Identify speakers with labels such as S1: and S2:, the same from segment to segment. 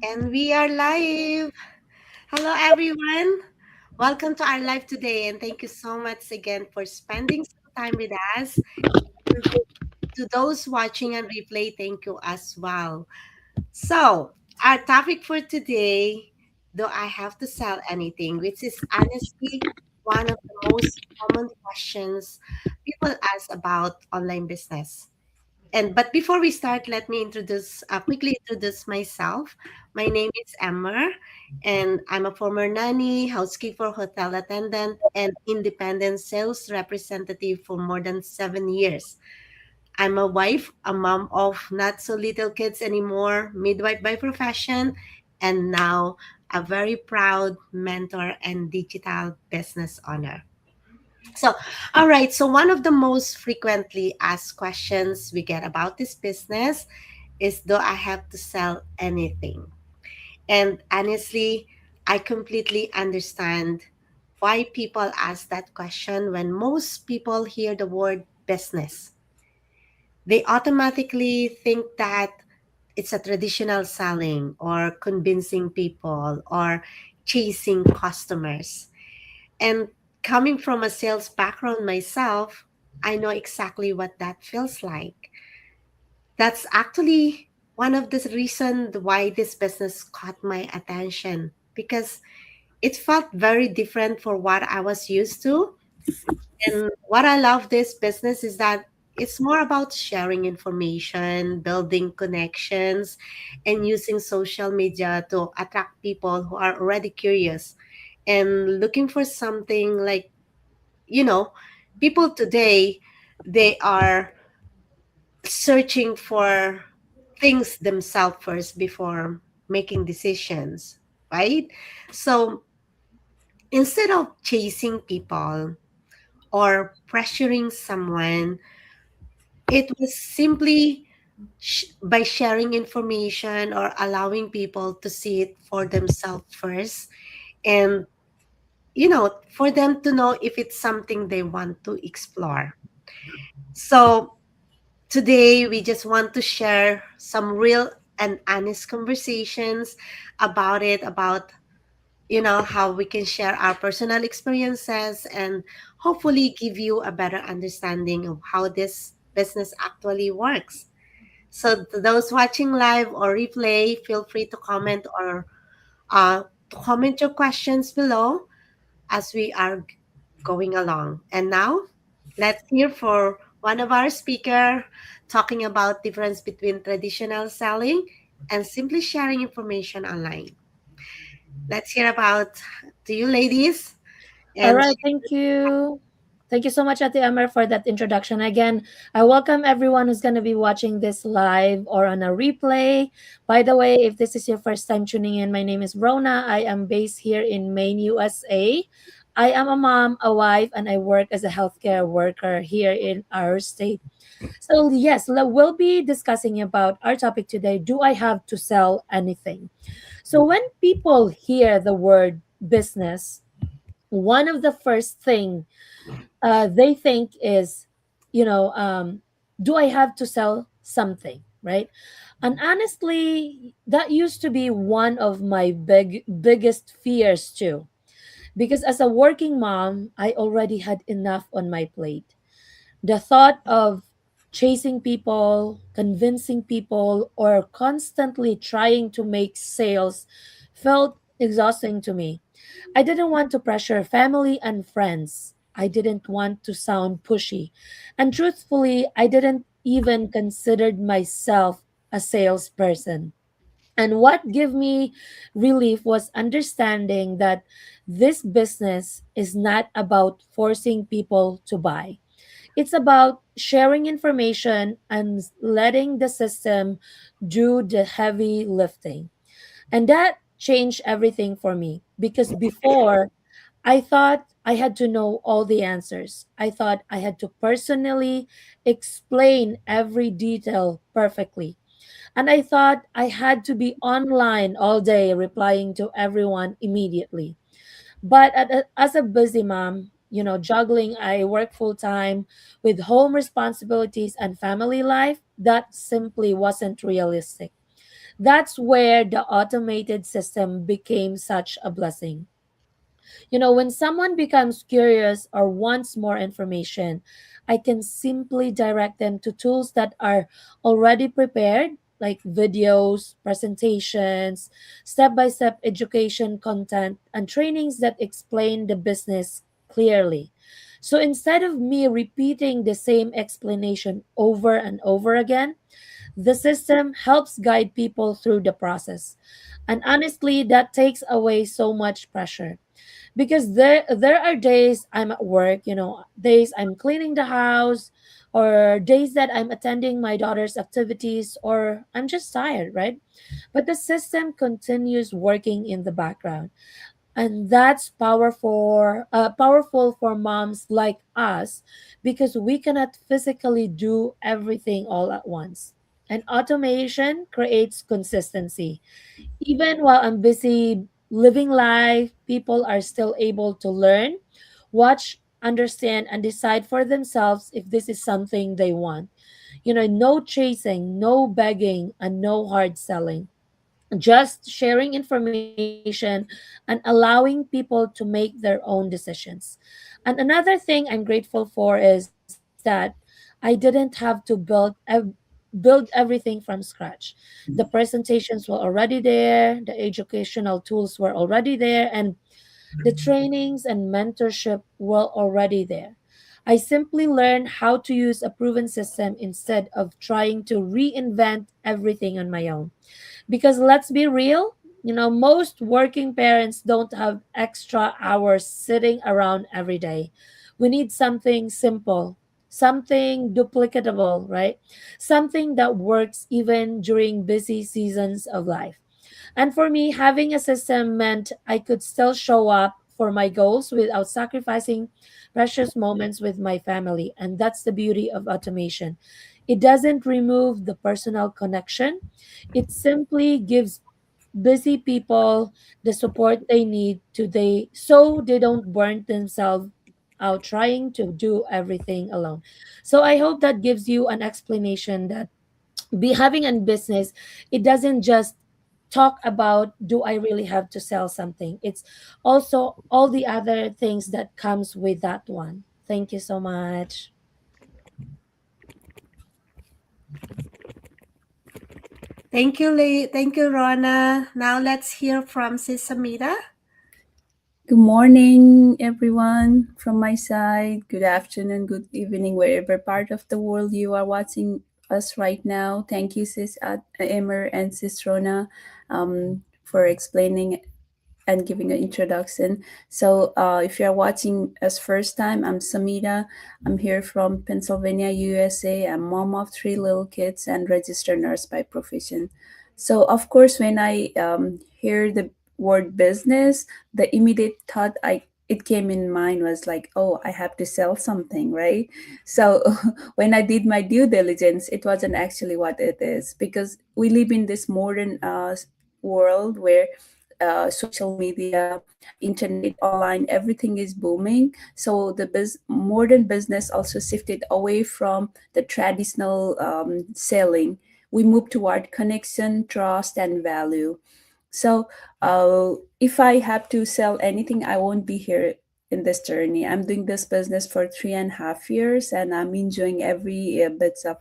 S1: And we are live. Hello, everyone. Welcome to our live today. And thank you so much again for spending some time with us. And to those watching and replay, thank you as well. So, our topic for today, do I have to sell anything? Which is honestly one of the most common questions people ask about online business. And but before we start, let me quickly introduce myself. My name is Emma, and I'm a former nanny, housekeeper, hotel attendant, and independent sales representative for more than 7 years. I'm a wife, a mom of not so little kids anymore, midwife by profession, and now a very proud mentor and digital business owner. So, all right. So, one of the most frequently asked questions we get about this business is, do I have to sell anything? And honestly, I completely understand why people ask that question when most people hear the word business. They automatically think that it's a traditional selling or convincing people or chasing customers. And coming from a sales background myself, I know exactly what that feels like. That's actually one of the reasons why this business caught my attention because it felt very different for what I was used to. And what I love this business is that it's more about sharing information, building connections, and using social media to attract people who are already curious and looking for something like, you know, people today, they are searching for things themselves first before making decisions, right? So instead of chasing people or pressuring someone, it was simply by sharing information or allowing people to see it for themselves first, and for them to know if it's something they want to explore. So today, we just want to share some real and honest conversations about it, about, how we can share our personal experiences and hopefully give you a better understanding of how this business actually works. So, to those watching live or replay, feel free to comment or to comment your questions below as we are going along. And now, let's hear for one of our speaker talking about difference between traditional selling and simply sharing information online. Let's hear about to you ladies
S2: All
S1: and
S2: right, thank you. Thank you so much, Ate Amber, for that introduction. Again, I welcome everyone who's going to be watching this live or on a replay. By the way, if this is your first time tuning in, my name is Rona. I am based here in Maine, USA. I am a mom, a wife, and I work as a healthcare worker here in our state. So, yes, we'll be discussing about our topic today. Do I have to sell anything? So, when people hear the word business, one of the first thing they think is, you know, do I have to sell something, right? And honestly, that used to be one of my biggest fears too, because as a working mom, I already had enough on my plate. The thought of chasing people, convincing people, or constantly trying to make sales felt exhausting to me. I didn't want to pressure family and friends. I didn't want to sound pushy. And truthfully, I didn't even consider myself a salesperson. And what gave me relief was understanding that this business is not about forcing people to buy. It's about sharing information and letting the system do the heavy lifting. And that changed everything for me because before I thought I had to know all the answers. I thought I had to personally explain every detail perfectly. And I thought I had to be online all day replying to everyone immediately. But as a busy mom, juggling, I work full time with home responsibilities and family life, that simply wasn't realistic. That's where the automated system became such a blessing. When someone becomes curious or wants more information, I can simply direct them to tools that are already prepared, like videos, presentations, step by step education content, and trainings that explain the business clearly. So instead of me repeating the same explanation over and over again, the system helps guide people through the process. And honestly, that takes away so much pressure because there are days I'm at work, days I'm cleaning the house, or days that I'm attending my daughter's activities, or I'm just tired, right? But the system continues working in the background, and that's powerful for moms like us because we cannot physically do everything all at once. And automation creates consistency. Even while I'm busy living life, people are still able to learn, watch, understand, and decide for themselves if this is something they want. No chasing, no begging, and no hard selling. Just sharing information and allowing people to make their own decisions. And another thing I'm grateful for is that I didn't have to build everything from scratch. The presentations were already there, the educational tools were already there, and the trainings and mentorship were already there. I simply learned how to use a proven system instead of trying to reinvent everything on my own. Because let's be real, most working parents don't have extra hours sitting around every day. We need something simple, something duplicatable, right? Something that works even during busy seasons of life. And for me, having a system meant I could still show up for my goals without sacrificing precious moments with my family. And that's the beauty of automation. It doesn't remove the personal connection, it simply gives busy people the support they need so they don't burn themselves out trying to do everything alone. So I hope that gives you an explanation that be having a business, it doesn't just talk about do I really have to sell something. It's also all the other things that comes with that one. Thank you so much.
S1: Thank you, Rona. Now let's hear from Sis Samira.
S3: Good morning, everyone, from my side. Good afternoon, good evening, wherever part of the world you are watching us right now. Thank you, Sis Emer and Sis Rona, for explaining and giving an introduction. So, if you're watching us first time, I'm Samira. I'm here from Pennsylvania, USA. I'm mom of three little kids and registered nurse by profession. So, of course, when I hear the word business, the immediate thought I it came in mind was like, oh, I have to sell something, right? So when I did my due diligence, it wasn't actually what it is because we live in this modern world where social media, internet, online, everything is booming. So the modern business also shifted away from the traditional selling. We move toward connection, trust, and value. So if I have to sell anything, I won't be here in this journey. I'm doing this business for 3.5 years, and I'm enjoying every bits of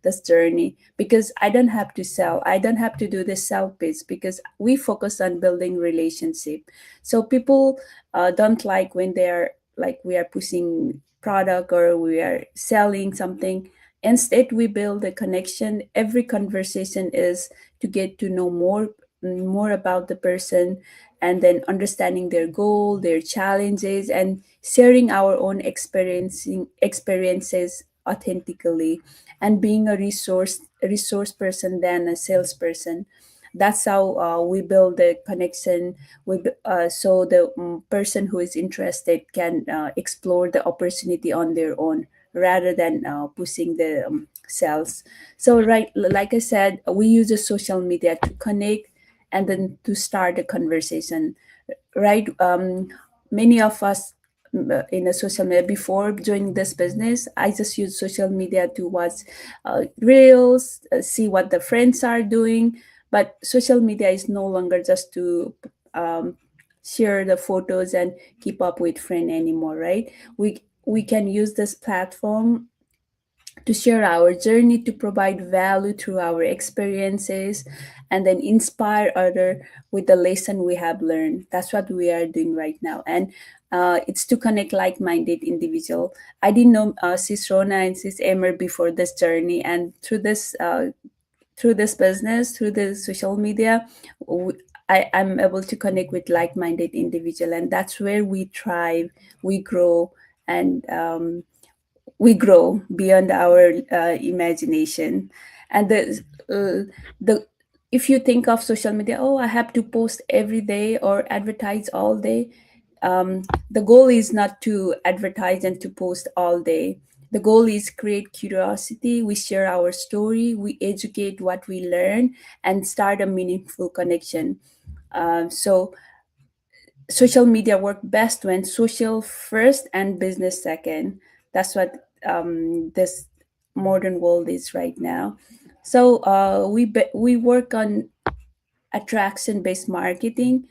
S3: this journey because I don't have to sell. I don't have to do the sell bits because we focus on building relationship. So people don't like when they are like we are pushing product or we are selling something. Instead, we build a connection. Every conversation is to get to know more about the person and then understanding their goal, their challenges, and sharing our own experiences authentically and being a resource person than a salesperson. That's how we build the connection so the person who is interested can explore the opportunity on their own rather than pushing the sales. So right, like I said, we use the social media to connect and then to start a conversation, right? Many of us in the social media before joining this business, I just use social media to watch reels, see what the friends are doing. But social media is no longer just to um, share the photos and keep up with friend anymore, right? We can use this platform to share our journey, to provide value through our experiences, and then inspire other with the lesson we have learned. That's what we are doing right now. And it's to connect like-minded individual. I didn't know Sis Rona and Sis Emer before this journey, and through this business, through the social media, I'm able to connect with like-minded individual, and that's where we thrive, we grow, and we grow beyond our imagination. And the if you think of social media, oh, I have to post every day or advertise all day. The goal is not to advertise and to post all day. The goal is create curiosity. We share our story, we educate what we learn, and start a meaningful connection. So social media work best when social first and business second. That's what this modern world is right now. So we work on attraction based marketing.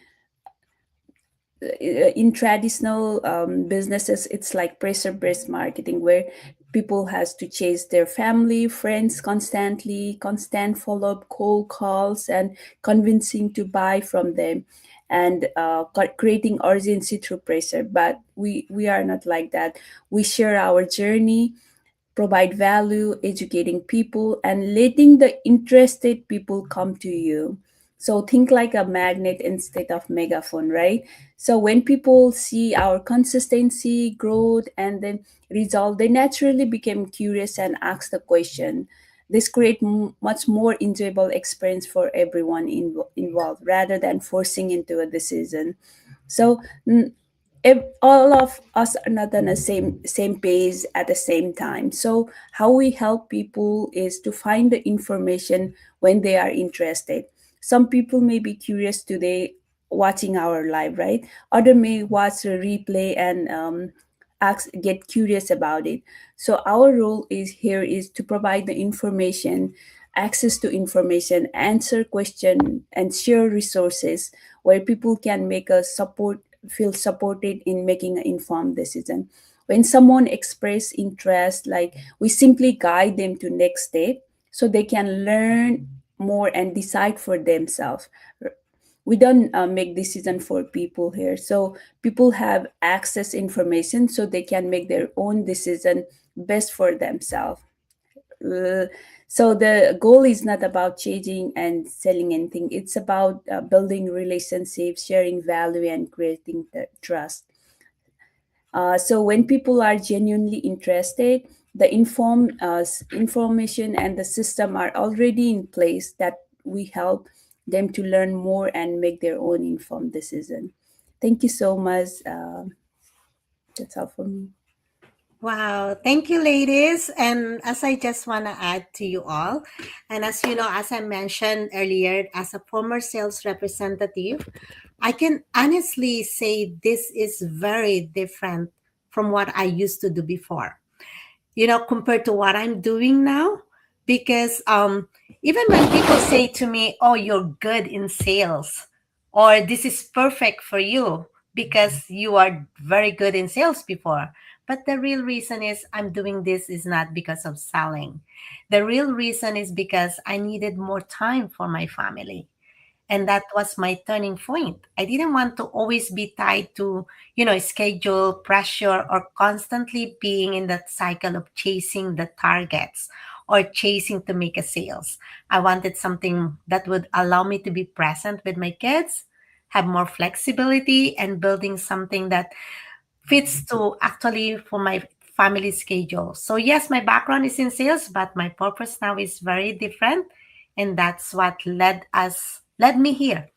S3: In traditional businesses, it's like pressure based marketing, where people has to chase their family friends constantly, constant follow-up, cold calls, and convincing to buy from them, and creating urgency through pressure. But we are not like that. We share our journey, provide value, educating people, and letting the interested people come to you. So think like a magnet instead of megaphone, right? So when people see our consistency, growth, and then result, they naturally become curious and ask the question. This create much more enjoyable experience for everyone involved, rather than forcing into a decision. So if all of us are not on the same page at the same time. So how we help people is to find the information when they are interested. Some people may be curious today watching our live, right? Other may watch a replay and get curious about it. So our role is here is to provide the information, access to information, answer question, and share resources where people can make a support feel supported in making an informed decision. When someone express interest, like we simply guide them to next step so they can learn more and decide for themselves. We don't make decision for people here, so people have access information so they can make their own decision best for themselves. uh, so the goal is not about changing and selling anything. It's about building relationships, sharing value, and creating the trust. So when people are genuinely interested, the information and the system are already in place that we help them to learn more and make their own informed decision. Thank you so much. That's all for me.
S1: Wow, thank you, ladies. And as I just want to add to you all, and as you know, as I mentioned earlier, as a former sales representative, I can honestly say this is very different from what I used to do before, compared to what I'm doing now. Because even when people say to me, oh, you're good in sales, or this is perfect for you because you are very good in sales before. But the real reason is I'm doing this is not because of selling. The real reason is because I needed more time for my family, and that was my turning point. I didn't want to always be tied to schedule pressure, or constantly being in that cycle of chasing the targets or chasing to make a sales. I wanted something that would allow me to be present with my kids, have more flexibility, and building something that fits to actually for my family schedule. So yes, my background is in sales, but my purpose now is very different, and that's what led me here.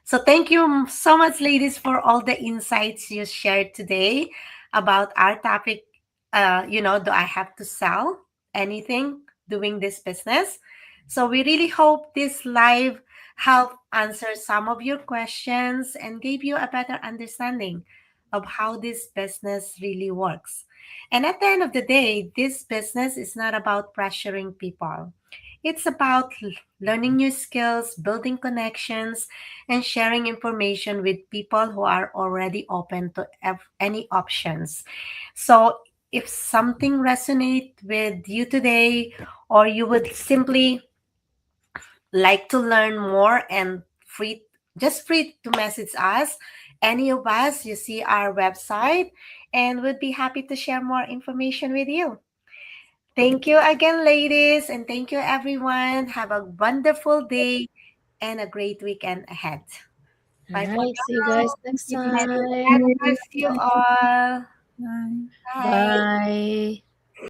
S1: So thank you so much, ladies, for all the insights you shared today about our topic. Do I have to sell anything doing this business? So we really hope this live helped answer some of your questions and gave you a better understanding of how this business really works. And at the end of the day, this business is not about pressuring people. It's about learning new skills, building connections, and sharing information with people who are already open to any options. So, if something resonates with you today, or you would simply like to learn more and free to message us, any of us, you see our website, and we'd be happy to share more information with you. Thank you again, ladies, and thank you, everyone. Have a wonderful day and a great weekend ahead.
S2: All
S1: Bye for
S2: right. See you guys
S1: now.
S2: next
S1: May
S2: time.
S1: God bless you all.
S3: Bye.
S1: Bye.
S2: Bye.